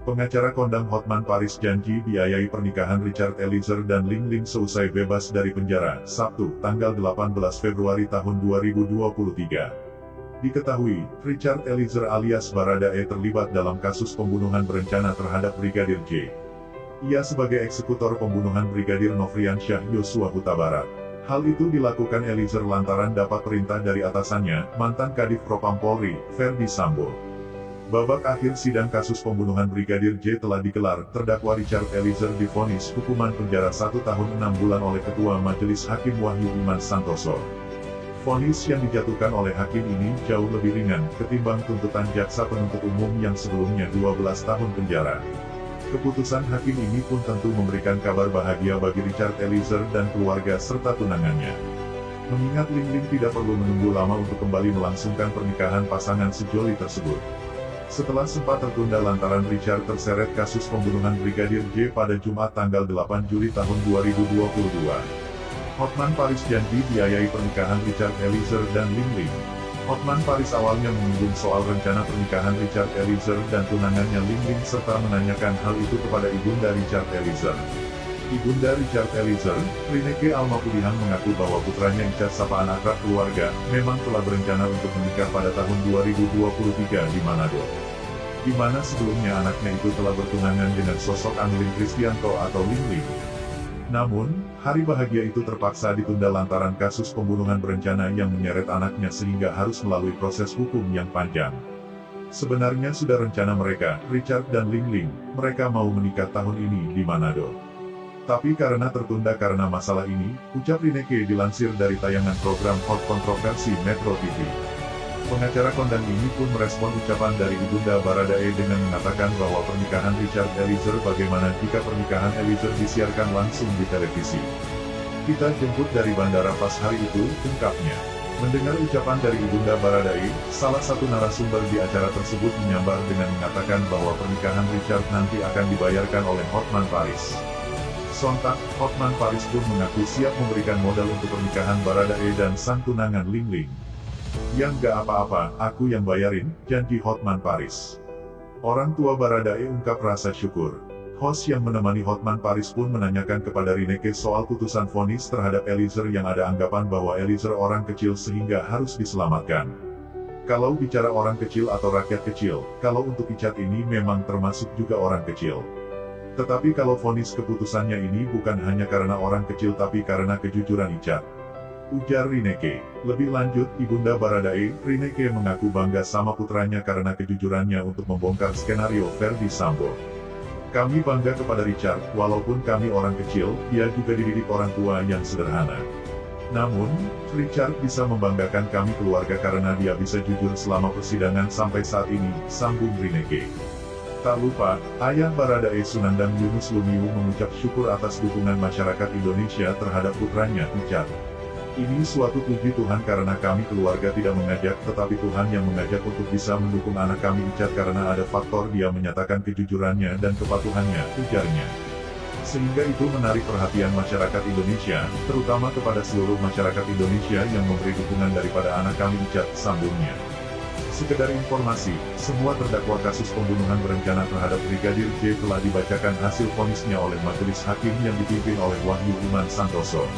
Pengacara kondang Hotman Paris janji biayai pernikahan Richard Eliezer dan Ling Ling seusai bebas dari penjara, Sabtu, tanggal 18 Februari tahun 2023. Diketahui, Richard Eliezer alias Baradae terlibat dalam kasus pembunuhan berencana terhadap Brigadir J. Ia sebagai eksekutor pembunuhan Brigadir Nofriansyah Yosua Huta Barat. Hal itu dilakukan Eliezer lantaran dapat perintah dari atasannya, mantan Kadif Propam Polri, Verdi Sambo. Babak akhir sidang kasus pembunuhan Brigadir J telah digelar, terdakwa Richard Eliezer divonis hukuman penjara 1 tahun 6 bulan oleh Ketua Majelis Hakim Wahyu Iman Santoso. Vonis yang dijatuhkan oleh hakim ini jauh lebih ringan ketimbang tuntutan jaksa penuntut umum yang sebelumnya 12 tahun penjara. Keputusan hakim ini pun tentu memberikan kabar bahagia bagi Richard Eliezer dan keluarga serta tunangannya. Mengingat Ling Ling tidak perlu menunggu lama untuk kembali melangsungkan pernikahan pasangan sejoli tersebut. Setelah sempat tertunda lantaran Richard terseret kasus pembunuhan Brigadir J pada Jumat tanggal 8 Juli tahun 2022. Hotman Paris janji biayai pernikahan Richard Eliezer dan Ling Ling. Hotman Paris awalnya menyinggung soal rencana pernikahan Richard Eliezer dan tunangannya Ling Ling serta menanyakan hal itu kepada ibunda Richard Eliezer. Ibunda Richard Eliezer, Rineke Almapudihan mengaku bahwa putranya Icat sapaan akrab keluarga, memang telah berencana untuk menikah pada tahun 2023 di Manado. Di mana sebelumnya anaknya itu telah bertunangan dengan sosok Angelin Kristianto atau Ling Ling. Namun, hari bahagia itu terpaksa ditunda lantaran kasus pembunuhan berencana yang menyeret anaknya sehingga harus melalui proses hukum yang panjang. Sebenarnya sudah rencana mereka, Richard dan Ling Ling, mereka mau menikah tahun ini di Manado. Tapi karena tertunda karena masalah ini, ucap Rineke dilansir dari tayangan program Hot Kontroversi Metro TV. Pengacara kondang ini pun merespon ucapan dari ibunda Baradae dengan mengatakan bahwa pernikahan Richard Eliezer bagaimana jika pernikahan Eliezer disiarkan langsung di televisi. Kita jemput dari bandara pas hari itu, ungkapnya. Mendengar ucapan dari ibunda Baradae, salah satu narasumber di acara tersebut menyambar dengan mengatakan bahwa pernikahan Richard nanti akan dibayarkan oleh Hotman Paris. Sontak, Hotman Paris pun mengaku siap memberikan modal untuk pernikahan Baradae dan sang tunangan Ling Ling. Yang gak apa-apa, aku yang bayarin, janji Hotman Paris. Orang tua Baradae ungkap rasa syukur. Host yang menemani Hotman Paris pun menanyakan kepada Rineke soal putusan vonis terhadap Eliezer yang ada anggapan bahwa Eliezer orang kecil sehingga harus diselamatkan. Kalau bicara orang kecil atau rakyat kecil, kalau untuk Icat ini memang termasuk juga orang kecil. Tetapi kalau vonis keputusannya ini bukan hanya karena orang kecil tapi karena kejujuran Icat. Ujar Rineke. Lebih lanjut, ibunda Baradae, Rineke mengaku bangga sama putranya karena kejujurannya untuk membongkar skenario Verdi Sambo. Kami bangga kepada Richard, walaupun kami orang kecil, dia juga dididik orang tua yang sederhana. Namun, Richard bisa membanggakan kami keluarga karena dia bisa jujur selama persidangan sampai saat ini, sambung Rineke. Tak lupa, ayah Baradae Sunandang Yunus Lumiu mengucap syukur atas dukungan masyarakat Indonesia terhadap putranya, Icat. Ini suatu puji Tuhan karena kami keluarga tidak mengajak, tetapi Tuhan yang mengajak untuk bisa mendukung anak kami Icat karena ada faktor dia menyatakan kejujurannya dan kepatuhannya, ujarnya. Sehingga itu menarik perhatian masyarakat Indonesia, terutama kepada seluruh masyarakat Indonesia yang memberi dukungan daripada anak kami Icat, sambungnya. Sekedar informasi, semua terdakwa kasus pembunuhan berencana terhadap Brigadir J telah dibacakan hasil vonisnya oleh majelis hakim yang dipimpin oleh Wahyu Iman Santoso.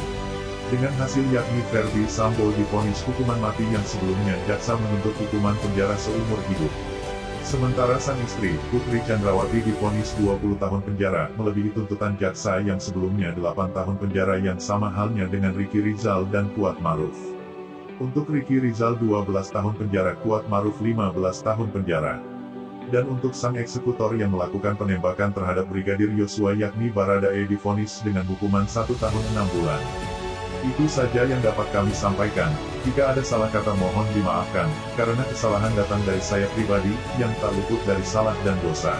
Dengan hasil yakni Verdi Sambo divonis hukuman mati yang sebelumnya jaksa menuntut hukuman penjara seumur hidup. Sementara sang istri, Putri Chandrawati divonis 20 tahun penjara, melebihi tuntutan jaksa yang sebelumnya 8 tahun penjara yang sama halnya dengan Ricky Rizal dan Kuat Maruf. Untuk Ricky Rizal 12 tahun penjara, Kuat Maruf 15 tahun penjara. Dan untuk sang eksekutor yang melakukan penembakan terhadap Brigadir Yosua yakni Baradae divonis dengan hukuman 1 tahun 6 bulan. Itu saja yang dapat kami sampaikan. Jika ada salah kata mohon dimaafkan, karena kesalahan datang dari saya pribadi, yang tak luput dari salah dan dosa.